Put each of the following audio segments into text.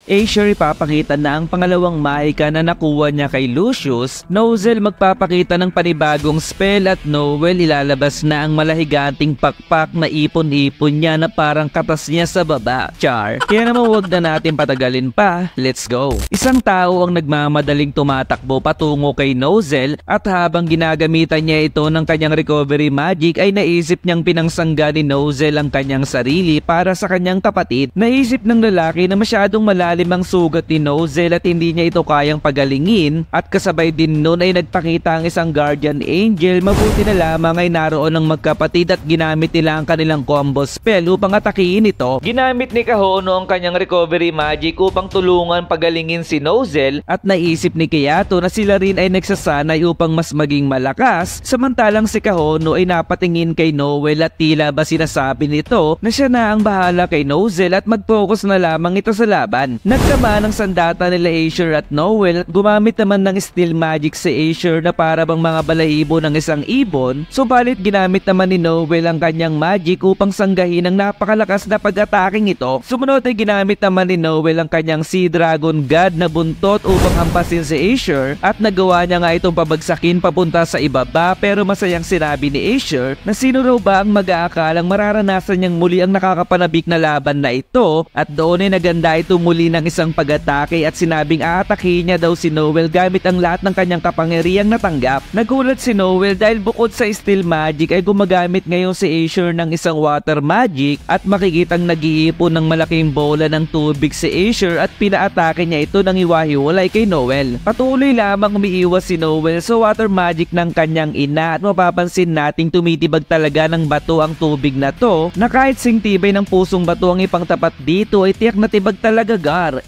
Acer ipapakita na ang pangalawang Mahika na nakuha niya kay Lucius, Nozel magpapakita ng panibagong spell at Noel ilalabas na ang malahiganting pakpak na ipon-ipon niya na parang katas niya sa baba. Char. Kaya naman huwag na natin patagalin pa, let's go. Isang tao ang nagmamadaling tumatakbo patungo kay Nozel at habang ginagamitan niya ito ng kanyang recovery magic ay naisip niyang pinangsangga ni Nozel ang kanyang sarili para sa kanyang kapatid. Naisip ng lalaki na masyadong malalim ang sugat ni Nozel at hindi niya ito kayang pagalingin at kasabay din nun ay nagpakita ang isang guardian angel. Mabuti na lamang ay naroon ng magkapatid at ginamit nila ang kanilang combo spell upang atakihin ito. Ginamit ni Kahono ang kanyang recovery magic upang tulungan pagalingin si Nozel at naisip ni Kayato na sila rin ay nagsasanay upang mas maging malakas, samantalang si Kahono ay napatingin kay Noel at tila ba sinasabi nito na siya na ang bahala kay Nozel at mag-focus na lamang ito sa laban. Nagtama ng sandata nila Acer at Noel at gumamit naman ng steel magic si Acer na para bang mga balahibo ng isang ibon, subalit ginamit naman ni Noel ang kanyang magic upang sanggahin ang napakalakas na pag-ataking ito. Sumunod ay ginamit naman ni Noel ang kanyang Sea Dragon God na buntot upang hampasin si Acer at nagawa niya nga itong pabagsakin papunta sa ibaba, pero masayang sinabi ni Acer na sino raw ba ang mag-aakalang mararanasan niyang muli ang nakakapanabik na laban na ito, at doon ay naganda ito muli ng isang pag-atake at sinabing aatakihin niya daw si Noel gamit ang lahat ng kanyang kapangyarihang natanggap. Nagulat si Noel dahil bukod sa steel magic ay gumagamit ngayon si Acer ng isang water magic at makikitang nag-iipon ng malaking bola ng tubig si Acer at pinaatake niya ito nang iwahiwalay kay Noel. Patuloy lamang umiiwas si Noel sa water magic ng kanyang ina at mapapansin nating tumitibag talaga ng bato ang tubig na to, na kahit sing tibay ng pusong bato ang ipangtapat dito ay tiyak na tibag talaga gar.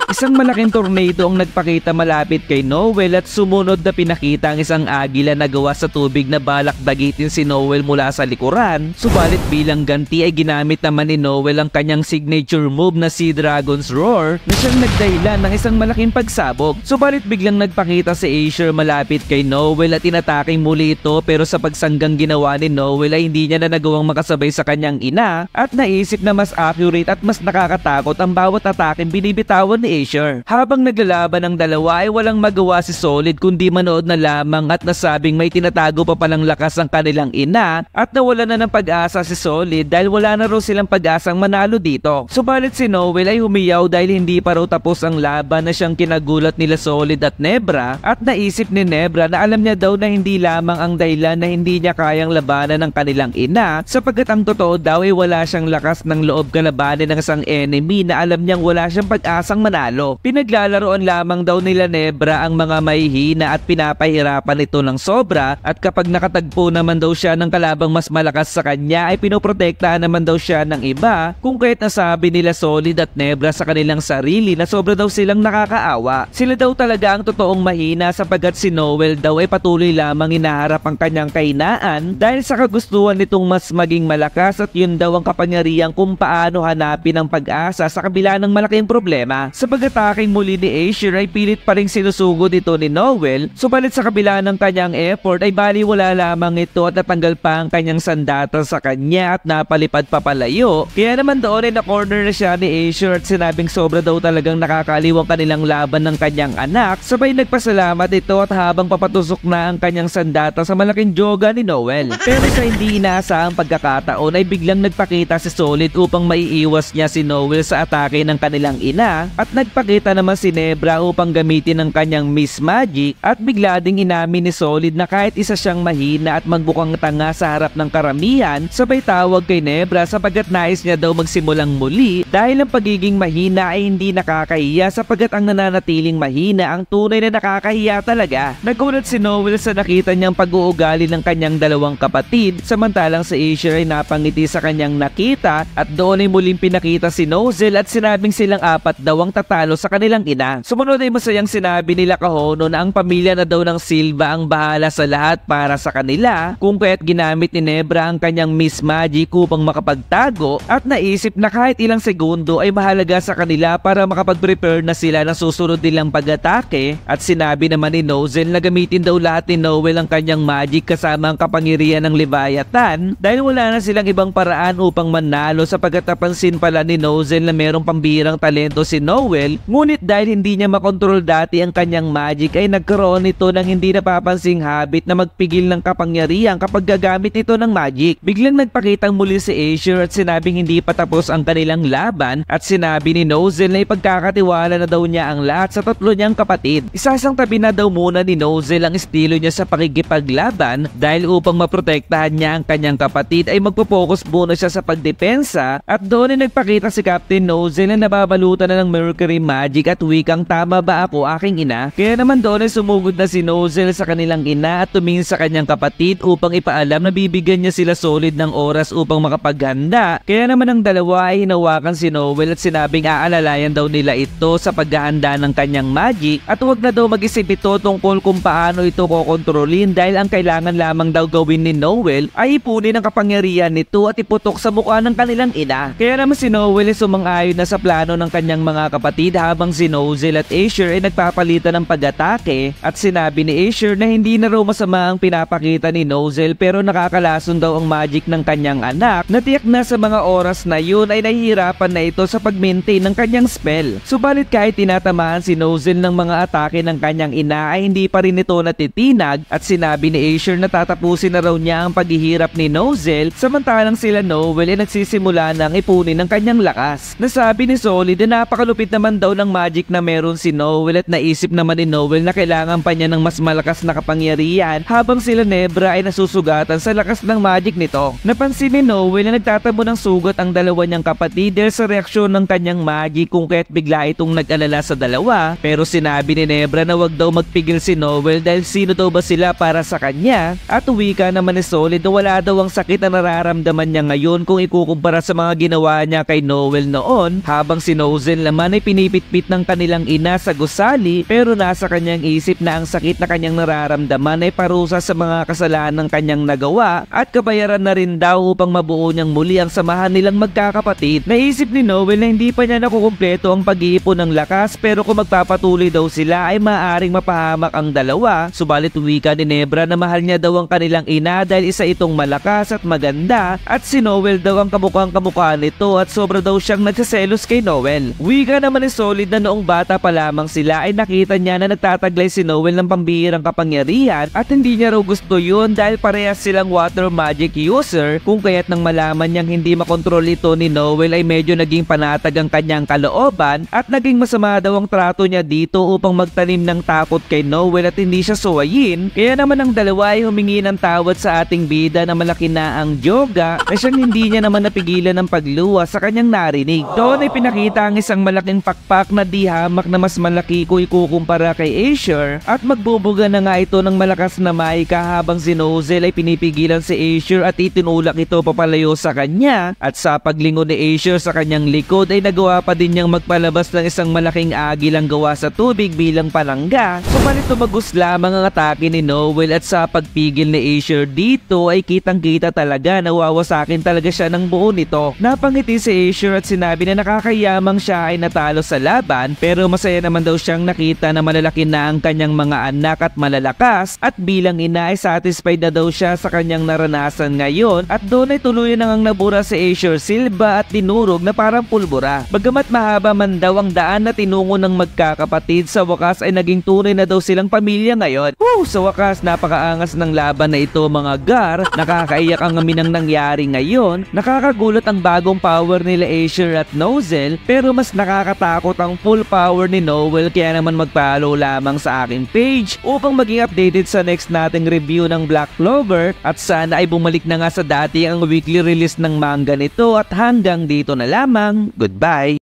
Isang malaking tornado ang nagpakita malapit kay Noel at sumunod na pinakita ang isang agila na gawa sa tubig na balak bagitin si Noel mula sa likuran, subalit bilang ganti ay ginamit naman ni Noel ang kanyang signature move na Sea Dragon's Roar na siyang nagdahilan ng isang malaking pagsabog. Subalit biglang nagpakita si Acer malapit kay Noel at inataking muli ito, pero sa pagsanggang ginawa ni Noel ay hindi niya na nagawang makasabay sa kanyang ina at naisip na mas accurate at mas nakakatakot ang bawat ataking binibitawan ni Acer. Habang naglalaban ang dalawa ay walang magawa si Solid kundi manood na lamang at nasabing may tinatago pa palang lakas ang kanilang ina at nawala na ng pag-asa si Solid dahil wala na raw silang pag-asang manalo dito. Subalit si Noel ay humiyaw dahil hindi pa raw tapos ang laban na siyang kinagulat nila Solid at Nebra, at naisip ni Nebra na alam niya daw na hindi lamang ang dahilan na hindi niya kayang labanan ng kanilang ina, sapagkat ang totoo daw ay wala siyang lakas ng loob kalabanin ng isang enemy na alam niyang wala siyang pag-asang manalo. Pinaglalaroan lamang daw nila Nebra ang mga mahihina at pinapahirapan ito ng sobra, at kapag nakatagpo naman daw siya ng kalabang mas malakas sa kanya ay pinoprotektahan naman daw siya ng iba, kung kaya't nasabi nila Solid at Nebra sa kanilang sarili na sobra daw silang nakakaawa. Sila daw talaga ang totoong mahina sapagkat si Noel daw ay patuloy lamang inaharap ang kanyang kahinaan dahil sa kagustuhan nitong mas maging malakas, at yun daw ang kapangyarihan kung paano hanapin ang pag-asa sa kabila ng malaking problema. Sa pag-ataking muli ni Acer ay pilit pa rin sinusugod ito ni Noel, subalit sa kabila ng kanyang effort ay baliwala lamang ito at natanggal pa ang kanyang sandata sa kanya at napalipad papalayo. Kaya naman doon ay na-corner na siya ni Acer at sinabing sobra daw talagang nakakaliw ang kanilang laban ng kanyang anak, sabay nagpasalamat ito at habang papatusok na ang kanyang sandata sa malaking joga ni Noel. Pero sa hindi inaasahang pagkakataon ay biglang nagpakita si Solid upang maiiwas niya si Noel sa atake ng kanilang ina, at nagpakita naman si Nebra upang gamitin ang kanyang Miss Magic, at bigla ding inamin ni Solid na kahit isa siyang mahina at magbukang tanga sa harap ng karamihan, sabay tawag kay Nebra sapagkat nais niya daw magsimulang muli dahil ang pagiging mahina ay hindi nakakahiya sapagkat ang nananatiling mahina ang tunay na nakakahiya talaga. Nagulat si Noel sa nakita niyang pag-uugali ng kanyang dalawang kapatid, samantalang si Acer ay napangiti sa kanyang nakita at doon ay muling pinakita si Nozel at sinabing silang apat daw ang tatalo sa kanilang ina. Sumunod ay masayang sinabi nila Kahono na ang pamilya na daw ng Silva ang bahala sa lahat para sa kanila, kung kaya't ginamit ni Nebra ang kanyang Miss Magic upang makapagtago at naisip na kahit ilang segundo ay mahalaga sa kanila para makapag-prepare na sila ng susunod nilang pag-atake, at sinabi naman ni Nozel na gamitin daw lahat ni Noel ang kanyang magic kasama ang kapangyarihan ng Leviathan dahil wala na silang ibang paraan upang manalo, sapagkat napansin pala ni Nozel Nozel na merong pambirang talento si Noel, ngunit dahil hindi niya makontrol dati ang kanyang magic ay nagkaroon ito ng hindi napapansing habit na magpigil ng kapangyarihan kapag gagamit ito ng magic. Biglang nagpakitang muli si Aesir at sinabing hindi pa tapos ang kanilang laban at sinabi ni Nozel na ipagkakatiwala na daw niya ang lahat sa tatlo niyang kapatid. Isasang tabi na daw muna ni Nozel ang estilo niya sa pakikipaglaban dahil upang maprotektahan niya ang kanyang kapatid ay magpo-focus muna siya sa pagdepensa at doon ay nagpakita si Captain Nozel na nababalutan na ng Mercury magic at wikang tama ba ako aking ina? Kaya naman doon ay sumugod na si Nozel sa kanilang ina at tumingin sa kanyang kapatid upang ipaalam na bibigyan niya sila solid ng oras upang makapaghanda. Kaya naman ang dalawa ay hinawakan si Noel at sinabing aalalayan daw nila ito sa paghahanda ng kanyang magic at huwag na daw mag-isip ito tungkol kung paano ito kokontrolin dahil ang kailangan lamang daw gawin ni Noel ay ipunin ang kapangyarihan nito at iputok sa mukha ng kanilang ina. Kaya naman si Noel ay sumang-ayon na sa plano ng kanyang mga kapatid habang si Nozel at Aesir ay nagpapalitan ng pag-atake at sinabi ni Aesir na hindi na raw masama ang pinapakita ni Nozel pero nakakalason daw ang magic ng kanyang anak na tiyak na sa mga oras na yun ay nahihirapan na ito sa pag-maintain ng kanyang spell. Subalit kahit tinatamaan si Nozel ng mga atake ng kanyang ina ay hindi pa rin ito natitinag at sinabi ni Aesir na tatapusin na raw niya ang paghihirap ni Nozel samantalang sila Noel ay nagsisimula ng ipunin ng kanyang lakas. Nasabi ni Solid na napakalupit naman daw ng magic na meron si Noel at naisip naman ni Noel na kailangan pa niya ng mas malakas na kapangyarihan habang sila Nebra ay nasusugatan sa lakas ng magic nito. Napansin ni Noel na nagtatamo ng sugat ang dalawa niyang kapatid dahil sa reaksyon ng kanyang magic kung kaya't bigla itong nag-alala sa dalawa pero sinabi ni Nebra na wag daw magpigil si Noel dahil sino daw ba sila para sa kanya at wika naman ni Solid na wala daw ang sakit na nararamdaman niya ngayon kung ikukumpara sa mga ginawa niya kay Noel noon habang si Nozel naman ay pinipitpit ng kanilang ina sa gusali pero nasa kanyang isip na ang sakit na kanyang nararamdaman ay parusa sa mga kasalanan ng kanyang nagawa at kabayaran na rin daw upang mabuo niyang muli ang samahan nilang magkakapatid. Naisip ni Noel na hindi pa niya nakukumpleto ang pag-iipon ng lakas pero kung magpapatuloy daw sila ay maaaring mapahamak ang dalawa. Subalit wika ni Nebra na mahal niya daw ang kanilang ina dahil isa itong malakas at maganda at si Noel daw ang kamukhang-kamukha nito at sobra daw siyang nagsaselos kay Noel. Wika naman ni Solid na noong bata pa lamang sila ay nakita niya na nagtataglay si Noel ng pambihirang kapangyarihan at hindi niya raw gusto yun dahil parehas silang water magic user kung kaya't nang malaman niyang hindi makontrol ito ni Noel ay medyo naging panatag ang kanyang kalooban at naging masama daw ang trato niya dito upang magtanim ng takot kay Noel at hindi siya suwayin. Kaya naman ang dalawa ay humingi ng tawad sa ating bida na malaki na ang Joga na siyang hindi niya naman napigilan ng pagluwa sa kanyang narinig. Doon ay pinakita ang isang malaking pakpak na di hamak na mas malaki kung ikukumpara kay Aesir at magbubuga na nga ito ng malakas na maika habang si Nozel ay pinipigilan si Aesir at itinulak ito papalayo sa kanya at sa paglingon ni Aesir sa kanyang likod ay nagawa pa din niyang magpalabas ng isang malaking agilang gawa sa tubig bilang palangga. Subalit tumagos lamang ang atake ni Noel at sa pagpigil ni Aesir dito ay kitang-kita talaga na wawasakin talaga siya ng buo nito. Napangiti si Aesir at sinabi na nakakayamang siya ay natalo sa laban pero masaya naman daw siyang nakita na malalaki na ang kanyang mga anak at malalakas at bilang ina ay satisfied na daw siya sa kanyang naranasan ngayon at doon ay tuluyan nang nabura si Aesir Silva at tinurog na parang pulbura. Bagamat mahaba man daw ang daan na tinungo ng magkakapatid, sa wakas ay naging tunay na daw silang pamilya ngayon. Sa wakas napakaangas ng laban na ito mga gar, nakakaiyak ang aminang nangyari ngayon, nakakagulat ang bagong power nila Aesir at Nozel pero mas nakakatakot ang full power ni Noel kaya naman mag-follow lamang sa aking page upang maging updated sa next nating review ng Black Clover at sana ay bumalik na nga sa dati ang weekly release ng manga nito at hanggang dito na lamang. Goodbye!